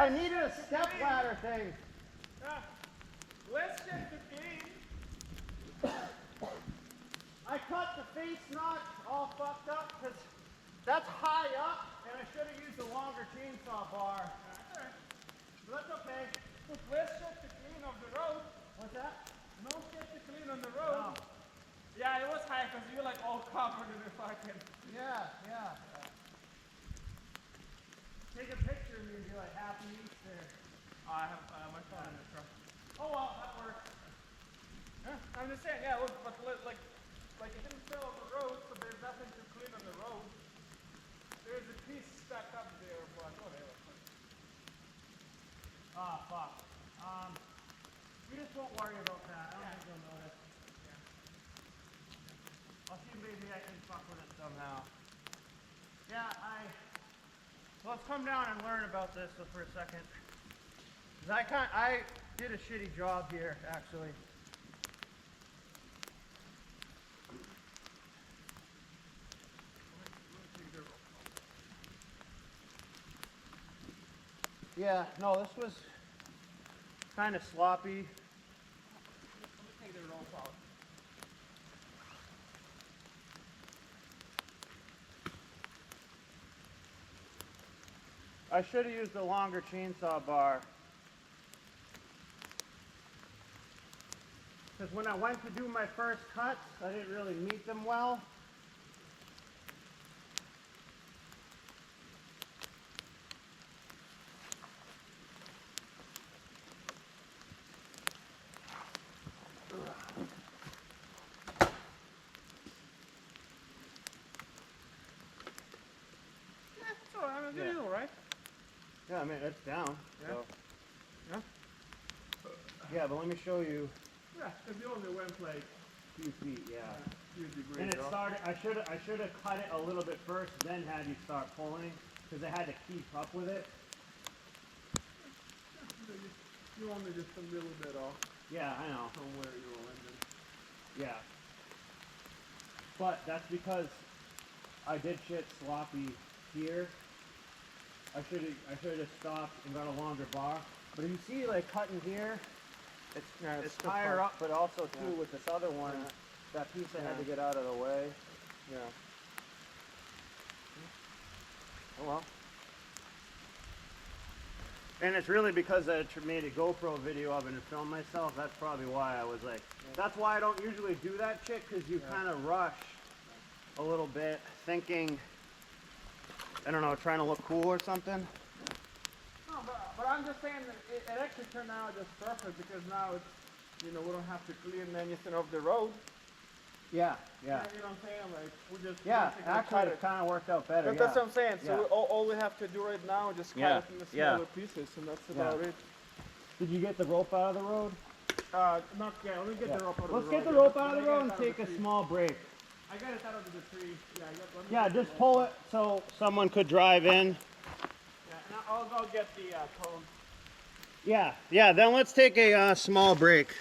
I needed a step ladder thing. Let's check the game. I cut the face nut all fucked up because that's high up and I should have used a longer chainsaw bar. Alright. But that's okay. Let's check the clean of the road. What's that? No check the clean on the road. No. Yeah, it was high because you were like all covered in the fucking. Yeah. Take a picture of me and be like, Happy Easter. I have my phone in the truck. Oh well, that works. I'm just saying, yeah, look, but like it didn't fill on the road, so there's nothing to clean on the road. There's a piece stuck up there, but whatever. Ah, fuck. We just won't worry about that. I don't think they'll notice. I'll see if maybe I can fuck with it somehow. Yeah, well, let's come down and learn about this for a second. I did a shitty job here, actually. Yeah, no, this was kind of sloppy. Let me take the roll out. I should have used a longer chainsaw bar. Because when I went to do my first cuts, I didn't really meet them well. Yeah, it's alright. I'm doing all right. Yeah, I mean, it's down. Yeah. So. Yeah. Yeah, but let me show you. Yeah, because you only went like A few feet, yeah. few degrees. And it started, I should have cut it a little bit first, then had you start pulling. because I had to keep up with it. You only just a little bit off Yeah, I know. from where you were ending. Yeah. But that's because I did shit sloppy here. I should have just stopped and got a longer bar. But if you see, like, cutting here, it's higher up, but also too with this other one, that piece I had to get out of the way. Yeah. Oh well. And it's really because I made a GoPro video of it and filmed myself. That's probably why I was like, that's why I don't usually do that shit, because you kind of rush a little bit, thinking, I don't know, trying to look cool or something. No, but I'm just saying that it actually turned out just perfect, because now it's, you know, we don't have to clean anything off the road. Yeah, yeah. You know what I'm saying? Like, we just Yeah, basically actually cut it kind of worked out better. That's what I'm saying. So Yeah. all we have to do right now is just cut it into smaller pieces, and that's about it. Did you get the rope out of the road? Not yet. Let me get the rope out of the road. Let's get the rope out of the road and take a small break. I got it out of the tree. Yeah, just pull it so someone could drive in. Yeah, and I'll go get the cone. Yeah, then let's take a small break.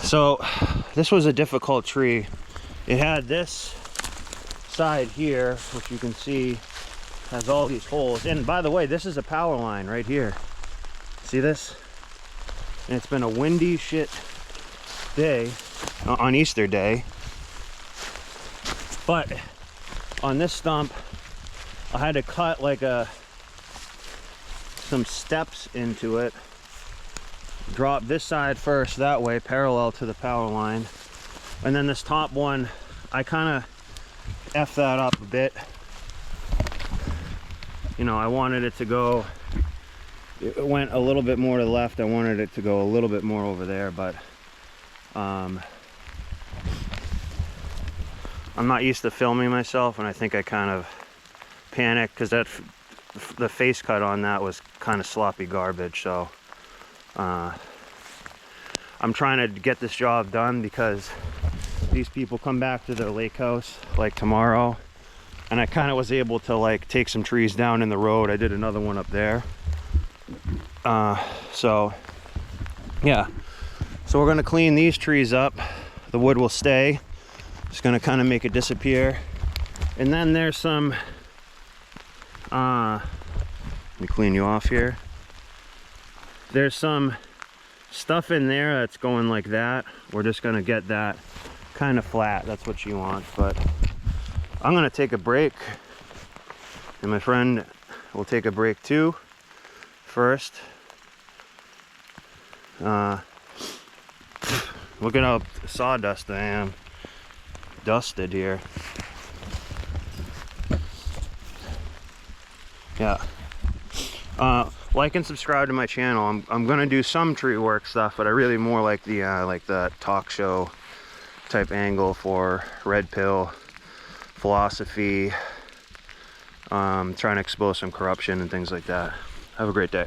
So this was a difficult tree. It had this side here, which you can see has all these holes. And by the way, this is a power line right here. See this? And it's been a windy shit day on Easter Day. But on this stump, I had to cut like some steps into it. Drop this side first, that way, parallel to the power line. And then this top one, I kind of F that up a bit. You know, I wanted it to go, it went a little bit more to the left. I wanted it to go a little bit more over there, but I'm not used to filming myself, and I think I kind of panicked because the face cut on that was kind of sloppy garbage. So I'm trying to get this job done because these people come back to their lake house like tomorrow, and I kind of was able to like take some trees down in the road. I did another one up there. So yeah, so we're gonna clean these trees up. The wood will stay. Just gonna kind of make it disappear. And then there's some let me clean you off here. There's some stuff in there that's going like that. We're just gonna get that kind of flat. That's what you want. But I'm gonna take a break, and my friend will take a break too first. Look at how sawdust I am. Dusted here. Yeah. Like and subscribe to my channel. I'm gonna do some tree work stuff, but I really more like the talk show type angle for red pill philosophy. Trying to expose some corruption and things like that. Have a great day.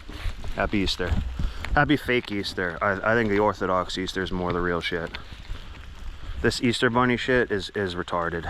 Happy Easter. Happy fake Easter. I think the Orthodox Easter is more the real shit. This Easter bunny shit is retarded.